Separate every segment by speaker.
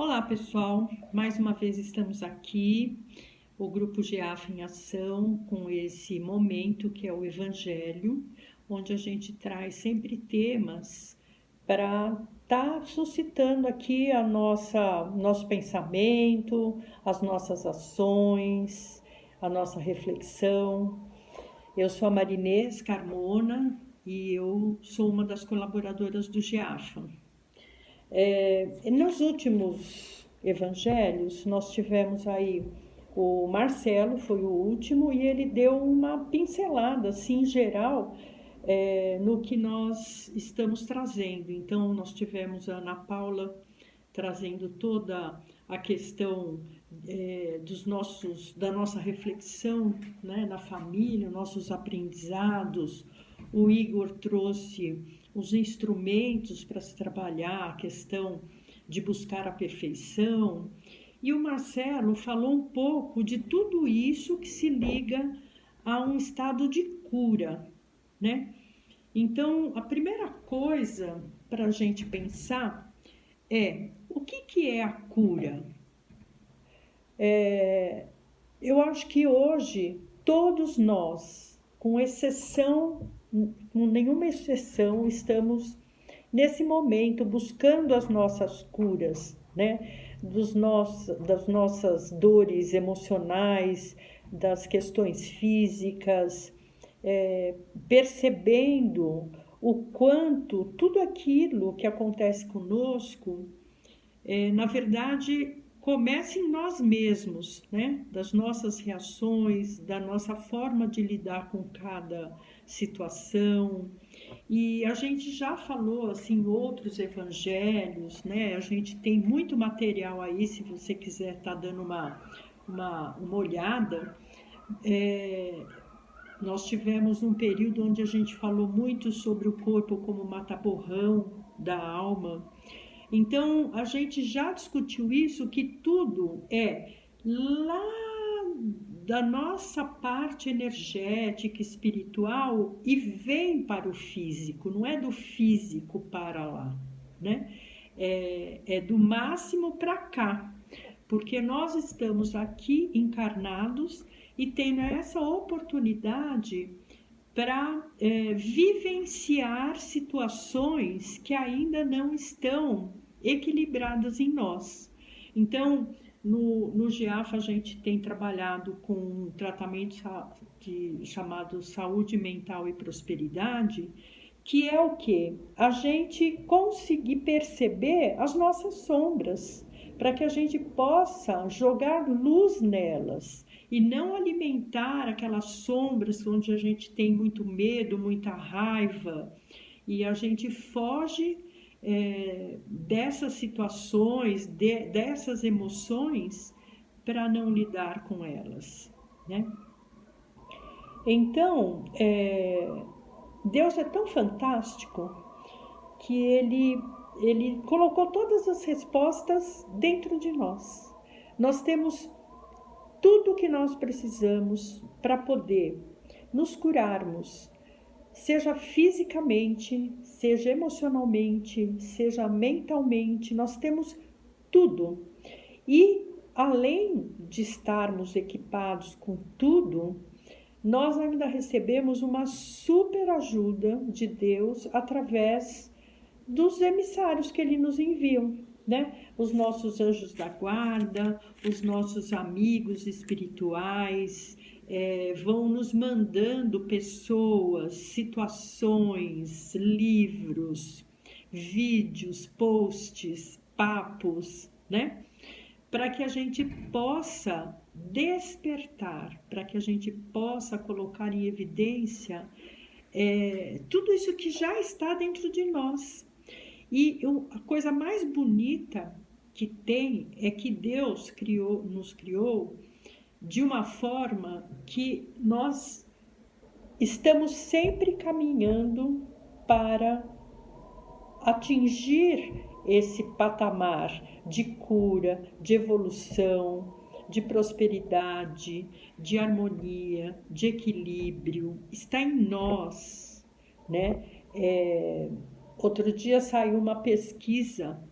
Speaker 1: Olá, pessoal. Mais uma vez estamos aqui, o Grupo GEAF em Ação, com esse momento que é o Evangelho, onde a gente traz sempre temas para estar suscitando aqui nosso pensamento, as nossas ações, a nossa reflexão. Eu sou a Marinês Carmona e eu sou uma das colaboradoras do GEAF. Nos últimos evangelhos, nós tivemos aí o Marcelo, foi o último, e ele deu uma pincelada, assim, geral, no que nós estamos trazendo. Então, nós tivemos a Ana Paula trazendo toda a questão da nossa reflexão, né, na família, nossos aprendizados. O Igor trouxe os instrumentos para se trabalhar a questão de buscar a perfeição. E o Marcelo falou um pouco de tudo isso que se liga a um estado de cura, né? Então, a primeira coisa para a gente pensar é o que é a cura? Eu acho que hoje todos nós, com nenhuma exceção, estamos nesse momento buscando as nossas curas, né? Das nossas dores emocionais, das questões físicas, percebendo o quanto tudo aquilo que acontece conosco, na verdade, começa em nós mesmos, né? Das nossas reações, da nossa forma de lidar com cada situação. E a gente já falou assim outros evangelhos, né? A gente tem muito material aí, se você quiser estar dando uma olhada. Nós tivemos um período onde a gente falou muito sobre o corpo como mata-borrão da alma. Então, a gente já discutiu isso, que tudo é lá da nossa parte energética, espiritual, e vem para o físico, não é do físico para lá, né? É do máximo para cá, porque nós estamos aqui encarnados e tendo essa oportunidade para vivenciar situações que ainda não estão equilibradas em nós. Então, no GEAF a gente tem trabalhado com um tratamento chamado Saúde Mental e Prosperidade, que é o que? A gente conseguir perceber as nossas sombras, para que a gente possa jogar luz nelas e não alimentar aquelas sombras onde a gente tem muito medo, muita raiva, e a gente foge dessas situações, dessas emoções, para não lidar com elas, né? Então, Deus é tão fantástico que ele colocou todas as respostas dentro de nós. Nós temos tudo o que nós precisamos para poder nos curarmos, seja fisicamente, seja emocionalmente, seja mentalmente, nós temos tudo. E além de estarmos equipados com tudo, nós ainda recebemos uma super ajuda de Deus através dos emissários que Ele nos enviam, né? Os nossos anjos da guarda, os nossos amigos espirituais, vão nos mandando pessoas, situações, livros, vídeos, posts, papos, né? Para que a gente possa despertar, para que a gente possa colocar em evidência tudo isso que já está dentro de nós. E a coisa mais bonita que tem é que Deus nos criou de uma forma que nós estamos sempre caminhando para atingir esse patamar de cura, de evolução, de prosperidade, de harmonia, de equilíbrio. Está em nós, né? Outro dia saiu uma pesquisa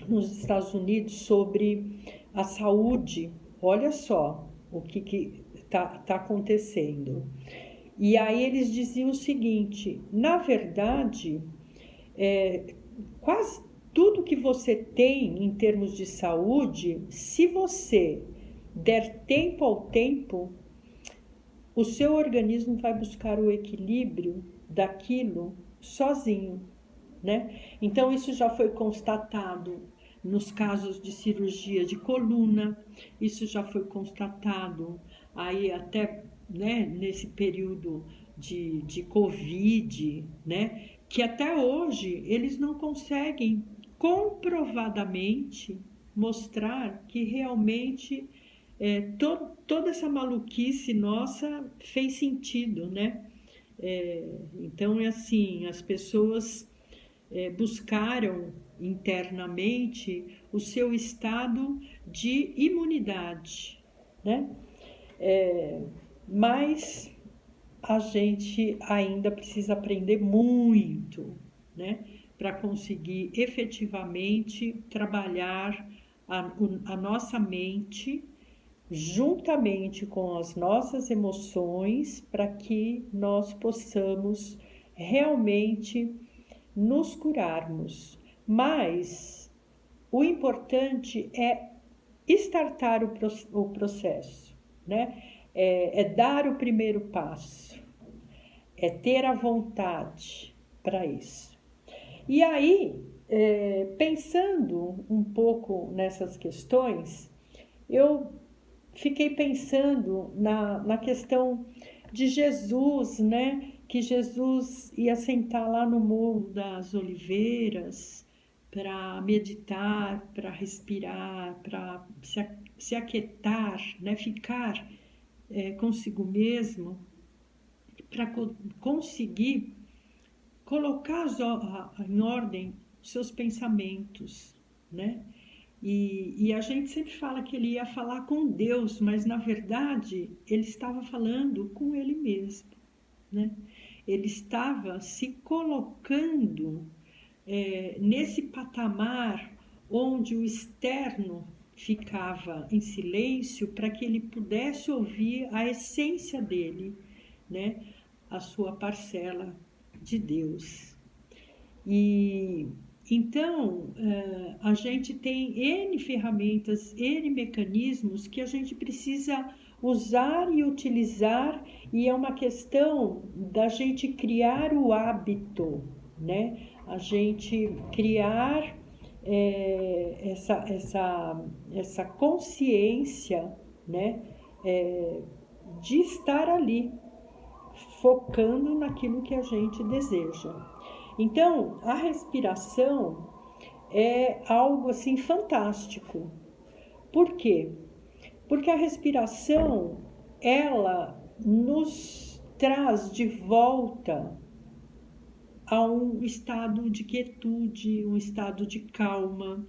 Speaker 1: nos Estados Unidos sobre a saúde. Olha só o que tá acontecendo. E aí eles diziam o seguinte: na verdade, quase tudo que você tem em termos de saúde, se você der tempo ao tempo, o seu organismo vai buscar o equilíbrio daquilo sozinho, né? Então isso já foi constatado nos casos de cirurgia de coluna, isso já foi constatado aí até, né, nesse período de Covid, né? Que até hoje eles não conseguem comprovadamente mostrar que realmente toda essa maluquice nossa fez sentido, né? Então é assim, as pessoas buscaram internamente o seu estado de imunidade, né? Mas a gente ainda precisa aprender muito, né? Para conseguir efetivamente trabalhar a nossa mente juntamente com as nossas emoções, para que nós possamos realmente nos curarmos. Mas o importante é startar o processo, né? É dar o primeiro passo, é ter a vontade para isso. E aí, pensando um pouco nessas questões, eu fiquei pensando na questão de Jesus, né? Que Jesus ia sentar lá no Morro das Oliveiras para meditar, para respirar, para se aquietar, né? Ficar consigo mesmo, para conseguir colocar em ordem seus pensamentos, né? E a gente sempre fala que ele ia falar com Deus, mas na verdade ele estava falando com ele mesmo, né? Ele estava se colocando nesse patamar onde o externo ficava em silêncio para que ele pudesse ouvir a essência dele, né? A sua parcela de Deus. E então a gente tem N ferramentas, N mecanismos que a gente precisa usar e utilizar, e é uma questão da gente criar o hábito, né? A gente criar essa consciência, né? De estar ali, focando naquilo que a gente deseja. Então, a respiração é algo assim fantástico. Por quê? Porque a respiração, ela nos traz de volta a um estado de quietude, um estado de calma.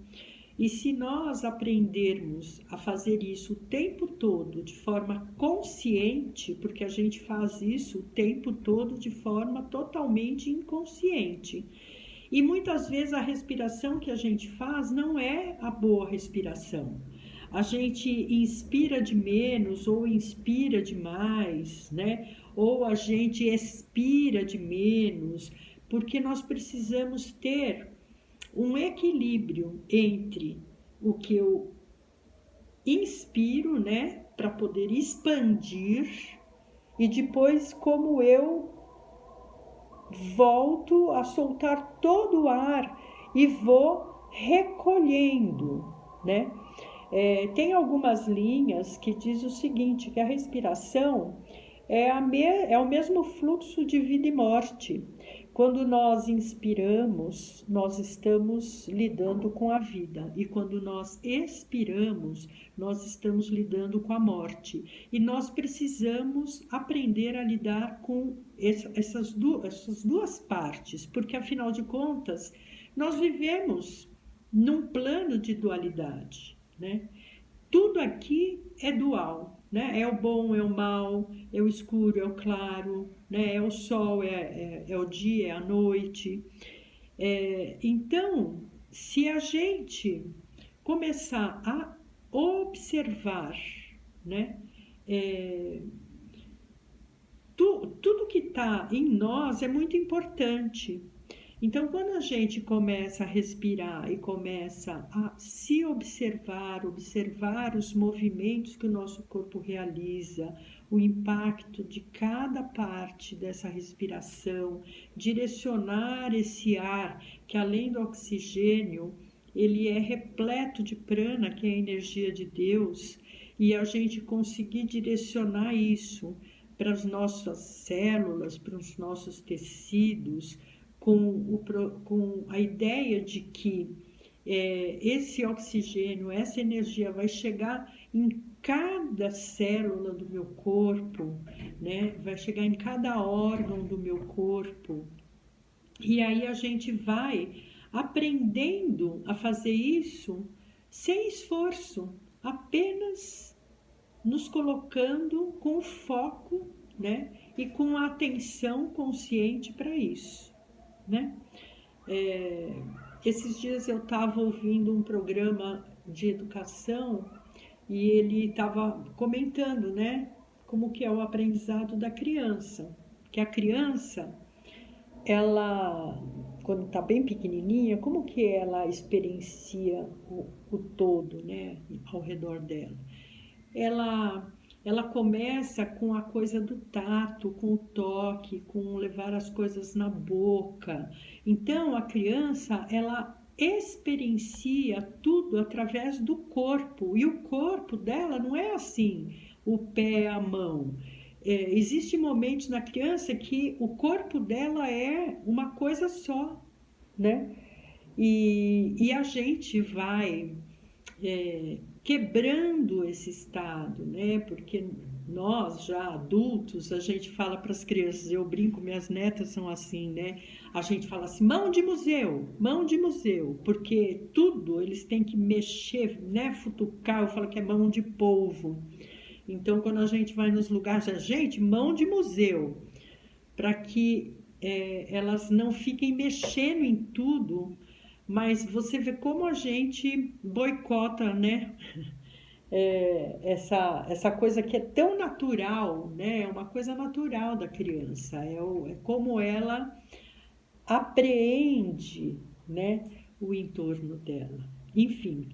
Speaker 1: E se nós aprendermos a fazer isso o tempo todo de forma consciente, porque a gente faz isso o tempo todo de forma totalmente inconsciente. E muitas vezes a respiração que a gente faz não é a boa respiração. A gente inspira de menos ou inspira demais, né? Ou a gente expira de menos, porque nós precisamos ter um equilíbrio entre o que eu inspiro, né, para poder expandir, e depois como eu volto a soltar todo o ar e vou recolhendo, né? Tem algumas linhas que diz o seguinte, que a respiração é o mesmo fluxo de vida e morte. Quando nós inspiramos, nós estamos lidando com a vida. E quando nós expiramos, nós estamos lidando com a morte. E nós precisamos aprender a lidar com essas duas partes, porque afinal de contas, nós vivemos num plano de dualidade, né? Tudo aqui é dual, né? É o bom, é o mal, é o escuro, é o claro, né? É o sol, é o dia, é a noite. Então, se a gente começar a observar, né, tudo que está em nós é muito importante. Então, quando a gente começa a respirar e começa a se observar, observar os movimentos que o nosso corpo realiza, o impacto de cada parte dessa respiração, direcionar esse ar, que além do oxigênio, ele é repleto de prana, que é a energia de Deus, e a gente conseguir direcionar isso para as nossas células, para os nossos tecidos, com a ideia de que esse oxigênio, essa energia vai chegar em cada célula do meu corpo, né? Vai chegar em cada órgão do meu corpo. E aí a gente vai aprendendo a fazer isso sem esforço, apenas nos colocando com foco, né? E com a atenção consciente para isso, né? Esses dias eu estava ouvindo um programa de educação e ele estava comentando, né, como que é o aprendizado da criança. Que a criança, ela, quando está bem pequenininha, como que ela experiencia o todo, né, ao redor dela? Ela começa com a coisa do tato, com o toque, com levar as coisas na boca. Então, a criança, ela experiencia tudo através do corpo. E o corpo dela não é assim, o pé, a mão. Existem momentos na criança que o corpo dela é uma coisa só, né? E a gente vai quebrando esse estado, né? Porque nós já adultos, a gente fala para as crianças, eu brinco, minhas netas são assim, né? A gente fala assim, mão de museu, porque tudo eles têm que mexer, né? Futucar, eu falo que é mão de polvo. Então, quando a gente vai nos lugares, mão de museu, para que elas não fiquem mexendo em tudo. Mas você vê como a gente boicota, né? Essa coisa que é tão natural, né? É uma coisa natural da criança. É como ela apreende, né, o entorno dela. Enfim.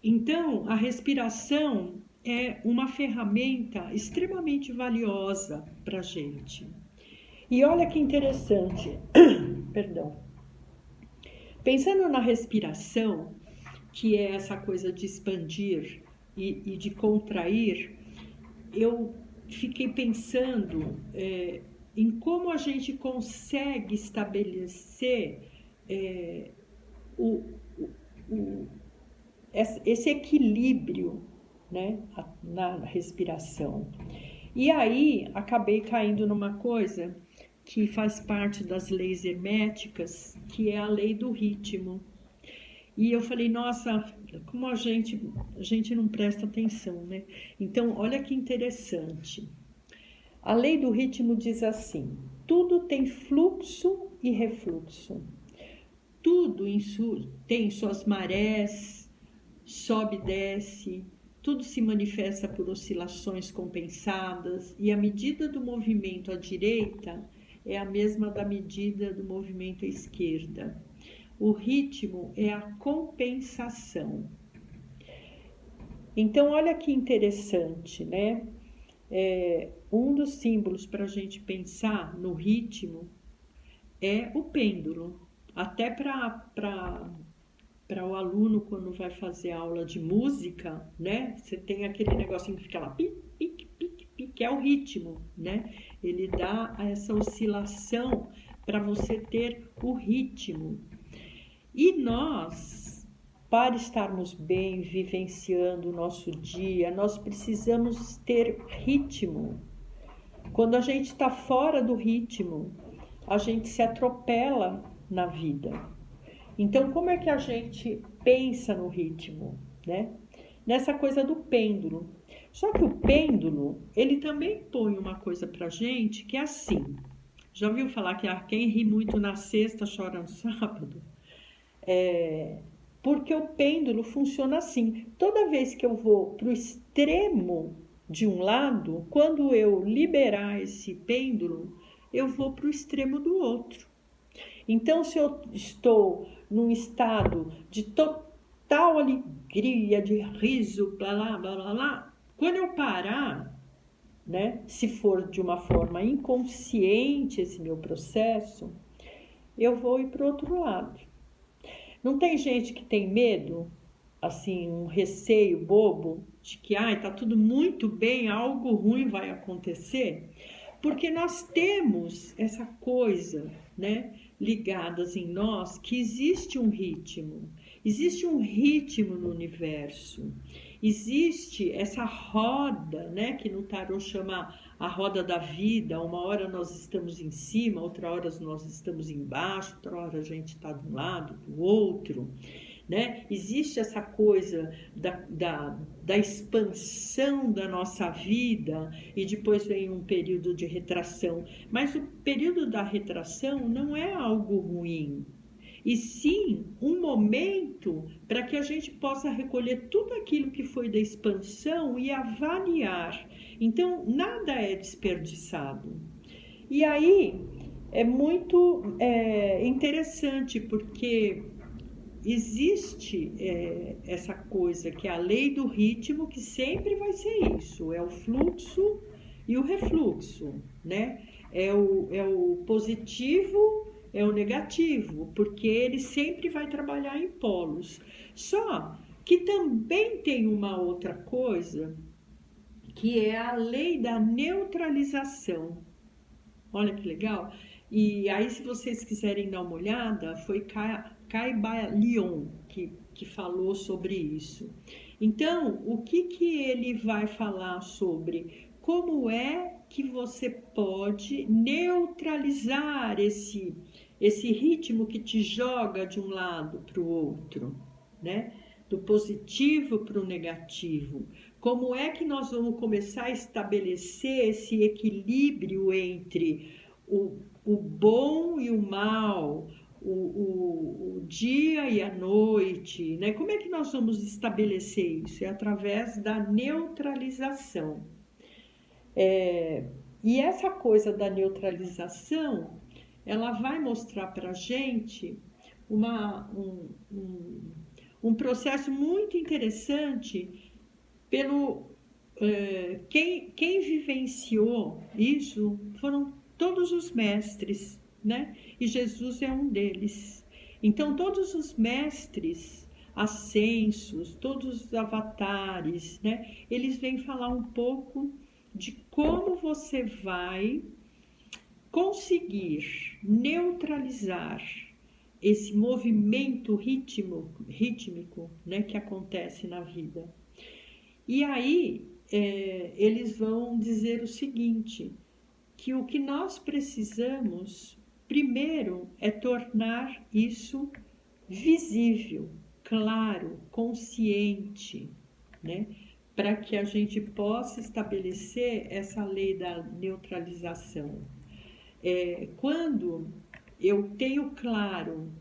Speaker 1: Então, a respiração é uma ferramenta extremamente valiosa para a gente. E olha que interessante. Perdão. Pensando na respiração, que é essa coisa de expandir e de contrair, eu fiquei pensando em como a gente consegue estabelecer esse equilíbrio, né, na respiração. E aí acabei caindo numa coisa que faz parte das leis herméticas, que é a lei do ritmo. E eu falei, nossa, como a gente não presta atenção, né? Então, olha que interessante. A lei do ritmo diz assim, tudo tem fluxo e refluxo. Tudo tem suas marés, sobe e desce, tudo se manifesta por oscilações compensadas, e a medida do movimento à direita é a mesma da medida do movimento à esquerda. O ritmo é a compensação. Então, olha que interessante, né? Um dos símbolos para a gente pensar no ritmo é o pêndulo. Até para o aluno, quando vai fazer aula de música, né? Você tem aquele negocinho que fica lá, pique, pique, pique, pique, que é o ritmo, né? Ele dá essa oscilação para você ter o ritmo. E nós, para estarmos bem, vivenciando o nosso dia, nós precisamos ter ritmo. Quando a gente está fora do ritmo, a gente se atropela na vida. Então, como é que a gente pensa no ritmo, né? Nessa coisa do pêndulo. Só que o pêndulo, ele também põe uma coisa pra gente que é assim. Já ouviu falar que quem ri muito na sexta chora no sábado? Porque o pêndulo funciona assim. Toda vez que eu vou para o extremo de um lado, quando eu liberar esse pêndulo, eu vou para o extremo do outro. Então, se eu estou num estado de total alegria, de riso, blá, blá, blá, blá, blá, quando eu parar, né, se for de uma forma inconsciente esse meu processo, eu vou ir para o outro lado. Não tem gente que tem medo, assim, um receio bobo, de que tá tudo muito bem, algo ruim vai acontecer? Porque nós temos essa coisa, né, ligadas em nós, que existe um ritmo no universo, existe essa roda, né, que no tarô chama a roda da vida. Uma hora nós estamos em cima, outra hora nós estamos embaixo, outra hora a gente está de um lado, do outro, né? Existe essa coisa da expansão da nossa vida e depois vem um período de retração. Mas o período da retração não é algo ruim, e sim um momento para que a gente possa recolher tudo aquilo que foi da expansão e avaliar. Então, nada é desperdiçado. E aí é muito interessante, porque existe essa coisa que é a lei do ritmo, que sempre vai ser isso, é o fluxo e o refluxo, né? É o positivo, é o negativo, porque ele sempre vai trabalhar em polos. Só que também tem uma outra coisa, que é a lei da neutralização. Olha que legal. E aí, se vocês quiserem dar uma olhada, foi Caibalion que falou sobre isso. Então, o que ele vai falar sobre? Como é que você pode neutralizar esse ritmo que te joga de um lado para o outro, né? Do positivo para o negativo. Como é que nós vamos começar a estabelecer esse equilíbrio entre o bom e o mal, o dia e a noite, né? Como é que nós vamos estabelecer isso? É através da neutralização. E essa coisa da neutralização, ela vai mostrar para a gente um processo muito interessante pelo quem vivenciou isso foram todos os mestres, né? E Jesus é um deles. Então, todos os mestres ascensos, todos os avatares, né? Eles vêm falar um pouco de como você vai conseguir neutralizar esse movimento rítmico, né, que acontece na vida. E aí eles vão dizer o seguinte, que o que nós precisamos primeiro é tornar isso visível, claro, consciente, né? Para que a gente possa estabelecer essa lei da neutralização. Quando eu tenho claro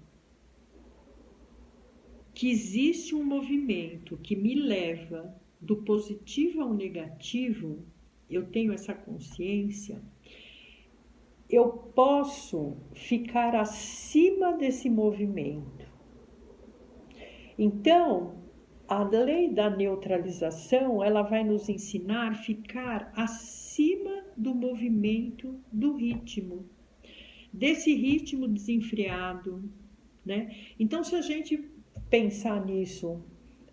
Speaker 1: que existe um movimento que me leva do positivo ao negativo, eu tenho essa consciência, eu posso ficar acima desse movimento. Então, a lei da neutralização, ela vai nos ensinar a ficar acima do movimento, do ritmo, desse ritmo desenfreado, né? Então, se a gente pensar nisso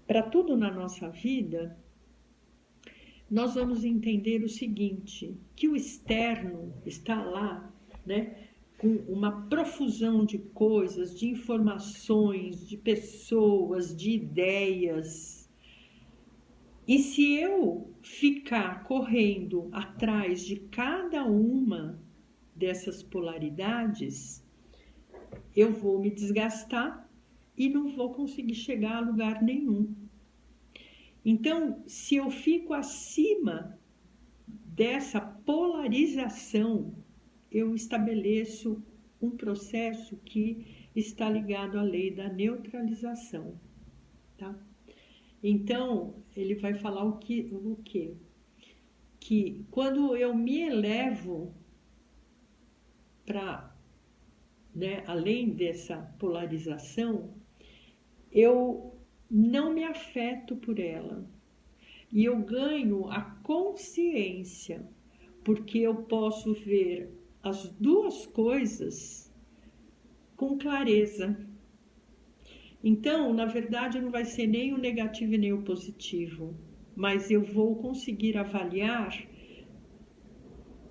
Speaker 1: para tudo na nossa vida, nós vamos entender o seguinte, que o externo está lá, né, com uma profusão de coisas, de informações, de pessoas, de ideias. E se eu ficar correndo atrás de cada uma dessas polaridades, eu vou me desgastar e não vou conseguir chegar a lugar nenhum. Então, se eu fico acima dessa polarização, eu estabeleço um processo que está ligado à lei da neutralização, tá? Então, ele vai falar o quê? Que quando eu me elevo para, né, além dessa polarização, eu não me afeto por ela. E eu ganho a consciência, porque eu posso ver as duas coisas com clareza. Então, na verdade, não vai ser nem o negativo e nem o positivo, mas eu vou conseguir avaliar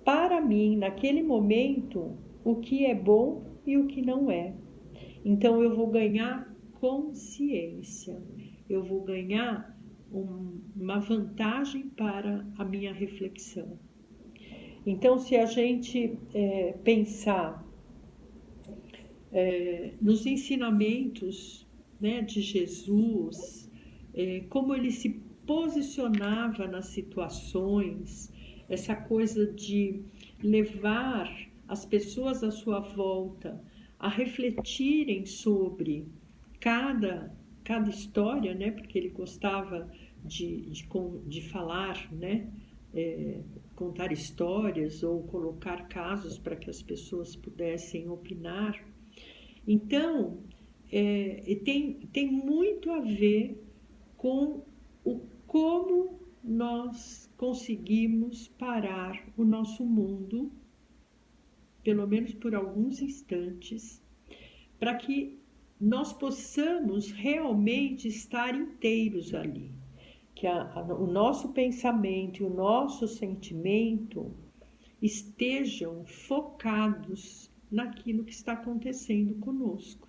Speaker 1: para mim, naquele momento, o que é bom e o que não é. Então, eu vou ganhar consciência, eu vou ganhar uma vantagem para a minha reflexão. Então, se a gente pensar nos ensinamentos, né, de Jesus, como ele se posicionava nas situações, essa coisa de levar as pessoas à sua volta a refletirem sobre cada história, né, porque ele gostava de falar, né, contar histórias ou colocar casos para que as pessoas pudessem opinar. Então, tem muito a ver com como nós conseguimos parar o nosso mundo, pelo menos por alguns instantes, para que nós possamos realmente estar inteiros ali. Que o nosso pensamento e o nosso sentimento estejam focados naquilo que está acontecendo conosco.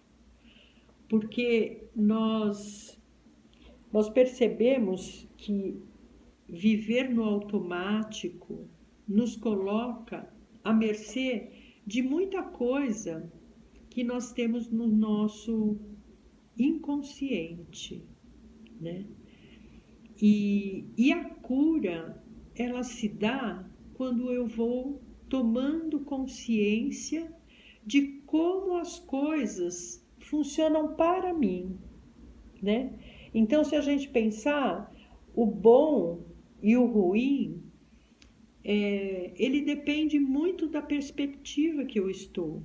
Speaker 1: Porque nós percebemos que viver no automático nos coloca à mercê de muita coisa que nós temos no nosso inconsciente, né? E a cura, ela se dá quando eu vou tomando consciência de como as coisas funcionam para mim, né? Então, se a gente pensar, o bom e o ruim, ele depende muito da perspectiva que eu estou.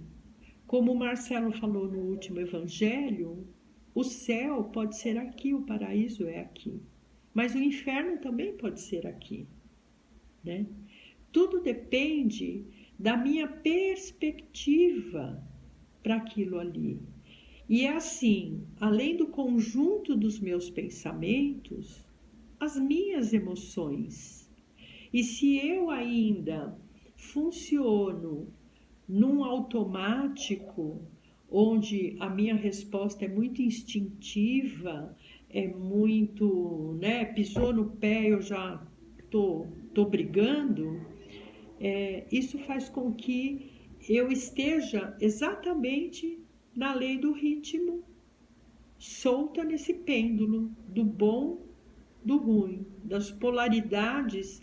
Speaker 1: Como o Marcelo falou no último evangelho, o céu pode ser aqui, o paraíso é aqui. Mas o inferno também pode ser aqui, né? Tudo depende da minha perspectiva para aquilo ali. E é assim, além do conjunto dos meus pensamentos, as minhas emoções. E se eu ainda funciono num automático, onde a minha resposta é muito instintiva, é muito, né, pisou no pé, eu já tô brigando, isso faz com que eu esteja exatamente na lei do ritmo, solta nesse pêndulo do bom, do ruim, das polaridades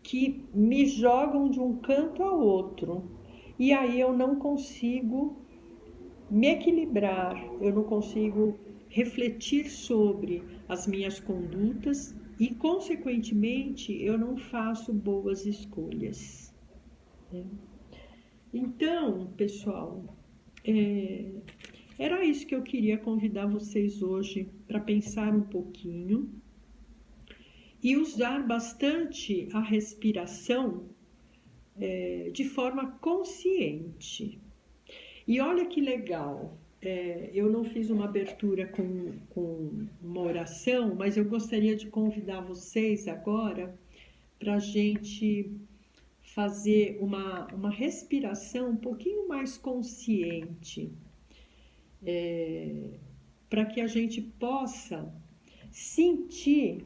Speaker 1: que me jogam de um canto ao outro. E aí eu não consigo me equilibrar, eu não consigo refletir sobre as minhas condutas e, consequentemente, eu não faço boas escolhas, né? Então, pessoal, era isso que eu queria convidar vocês hoje para pensar um pouquinho e usar bastante a respiração de forma consciente. E olha que legal, eu não fiz uma abertura com uma oração, mas eu gostaria de convidar vocês agora para a gente fazer uma respiração um pouquinho mais consciente, para que a gente possa sentir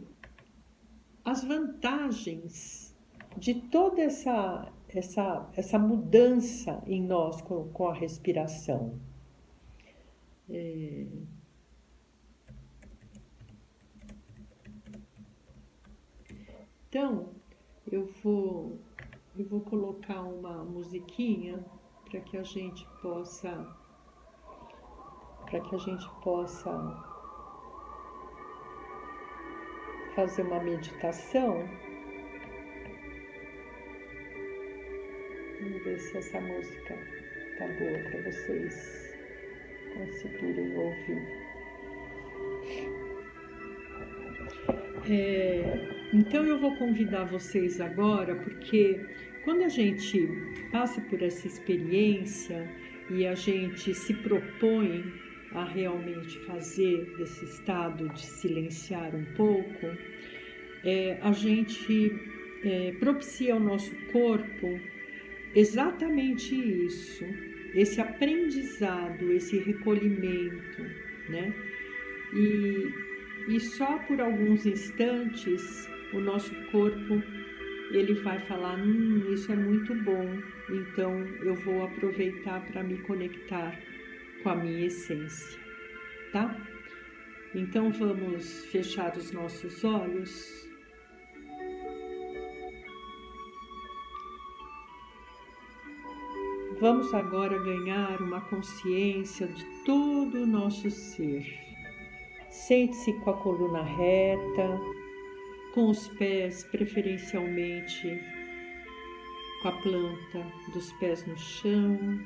Speaker 1: as vantagens de toda essa mudança em nós com a respiração. Então, eu vou colocar uma musiquinha para que a gente possa para que a gente possa fazer uma meditação. Vamos ver se essa música tá boa para vocês conseguirem ouvir. Então eu vou convidar vocês agora, porque quando a gente passa por essa experiência e a gente se propõe a realmente fazer desse estado de silenciar um pouco, a gente propicia ao nosso corpo exatamente isso, esse aprendizado, esse recolhimento, né? E só por alguns instantes o nosso corpo ele vai falar, isso é muito bom, então eu vou aproveitar para me conectar com a minha essência, tá? Então vamos fechar os nossos olhos. Vamos agora ganhar uma consciência de todo o nosso ser. Sente-se com a coluna reta, com os pés preferencialmente com a planta dos pés no chão.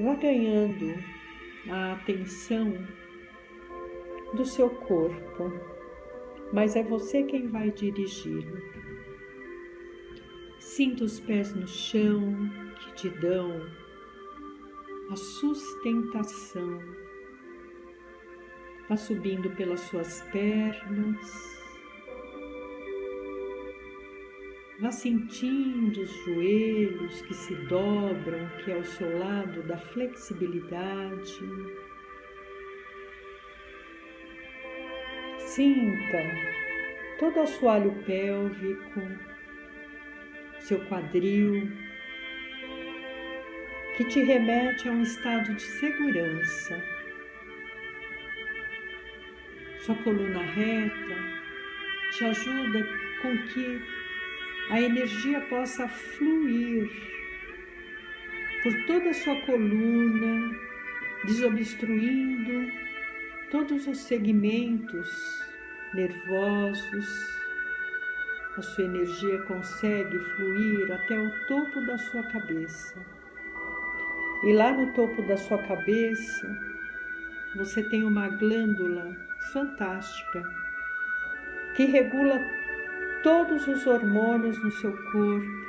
Speaker 1: Vá ganhando a atenção do seu corpo, mas é você quem vai dirigi-lo. Sinta os pés no chão que te dão a sustentação. Vá subindo pelas suas pernas. Vá sentindo os joelhos que se dobram, que é o seu lado da flexibilidade. Sinta todo o assoalho pélvico, seu quadril, que te remete a um estado de segurança. Sua coluna reta te ajuda com que a energia possa fluir por toda a sua coluna, desobstruindo todos os segmentos nervosos. A sua energia consegue fluir até o topo da sua cabeça. E lá no topo da sua cabeça, você tem uma glândula fantástica que regula todos os hormônios no seu corpo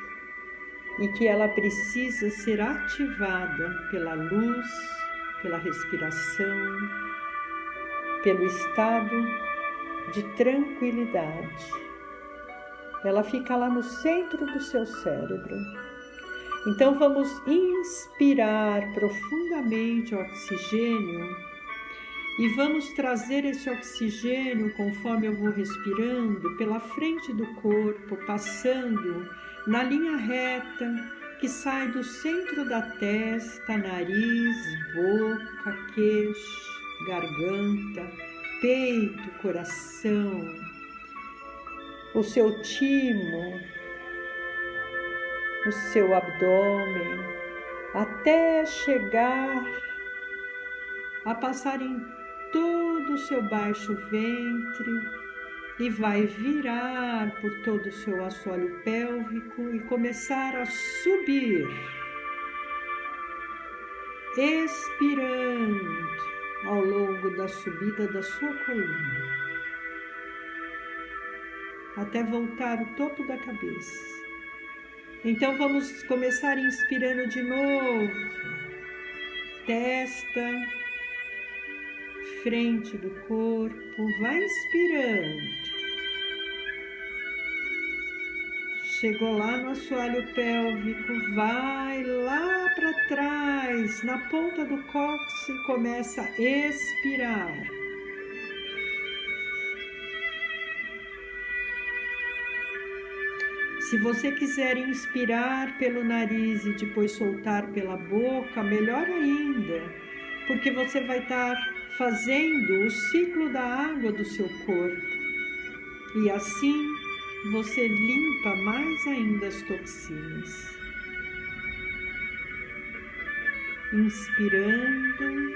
Speaker 1: e que ela precisa ser ativada pela luz, pela respiração, pelo estado de tranquilidade. Ela fica lá no centro do seu cérebro. Então vamos inspirar profundamente o oxigênio e vamos trazer esse oxigênio, conforme eu vou respirando, pela frente do corpo, passando na linha reta que sai do centro da testa, nariz, boca, queixo, garganta, peito, coração, o seu timo, o seu abdômen, até chegar a passar em todo o seu baixo ventre e vai virar por todo o seu assoalho pélvico e começar a subir, expirando ao longo da subida da sua coluna, até voltar o topo da cabeça. Então vamos começar inspirando de novo, testa, frente do corpo, vai inspirando. Chegou lá no assoalho pélvico, vai lá para trás, na ponta do cóccix e começa a expirar. Se você quiser inspirar pelo nariz e depois soltar pela boca, melhor ainda, porque você vai estar fazendo o ciclo da água do seu corpo. E assim você limpa mais ainda as toxinas. Inspirando,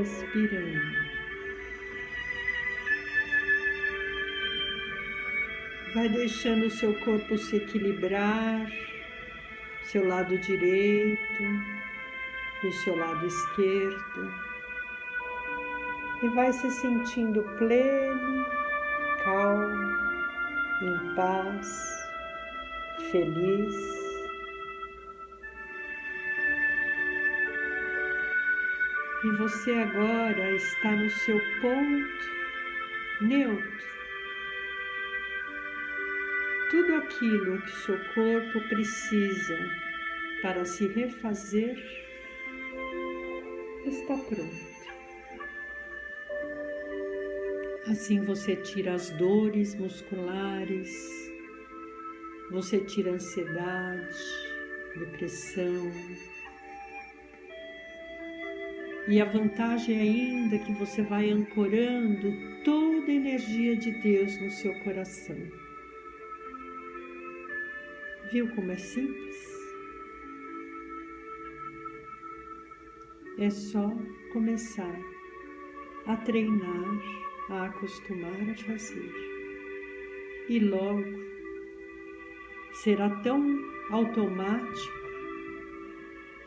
Speaker 1: expirando. Vai deixando o seu corpo se equilibrar, seu lado direito e o seu lado esquerdo. E vai se sentindo pleno, calmo, em paz, feliz. E você agora está no seu ponto neutro. Tudo aquilo que seu corpo precisa para se refazer está pronto. Assim você tira as dores musculares, você tira a ansiedade, depressão. E a vantagem ainda é que você vai ancorando toda a energia de Deus no seu coração. Viu como é simples? É só começar a treinar, a acostumar a fazer. E logo será tão automático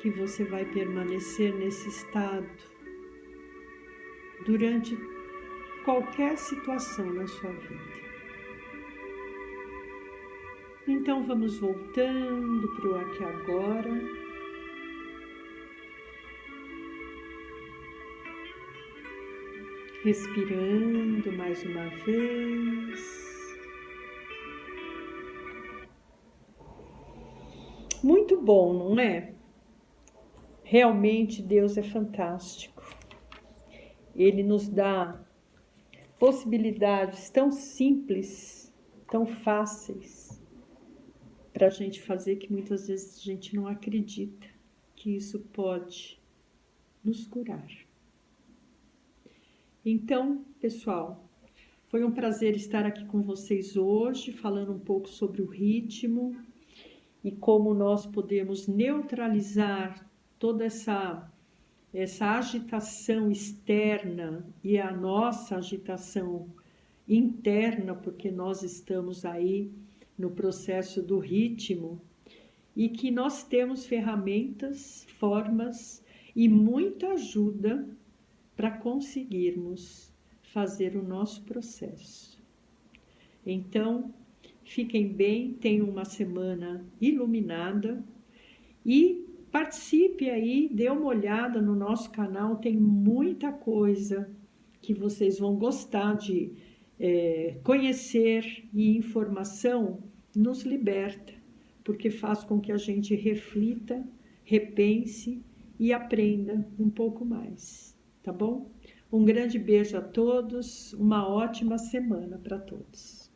Speaker 1: que você vai permanecer nesse estado durante qualquer situação na sua vida. Então vamos voltando para o aqui e agora. Respirando mais uma vez. Muito bom, não é? Realmente Deus é fantástico. Ele nos dá possibilidades tão simples, tão fáceis para a gente fazer que muitas vezes a gente não acredita que isso pode nos curar. Então, pessoal, foi um prazer estar aqui com vocês hoje, falando um pouco sobre o ritmo e como nós podemos neutralizar toda essa agitação externa e a nossa agitação interna, porque nós estamos aí no processo do ritmo e que nós temos ferramentas, formas e muita ajuda para conseguirmos fazer o nosso processo. Então, fiquem bem, tenham uma semana iluminada e participe aí, dê uma olhada no nosso canal, tem muita coisa que vocês vão gostar de conhecer, e informação nos liberta, porque faz com que a gente reflita, repense e aprenda um pouco mais, tá bom? Um grande beijo a todos, uma ótima semana para todos.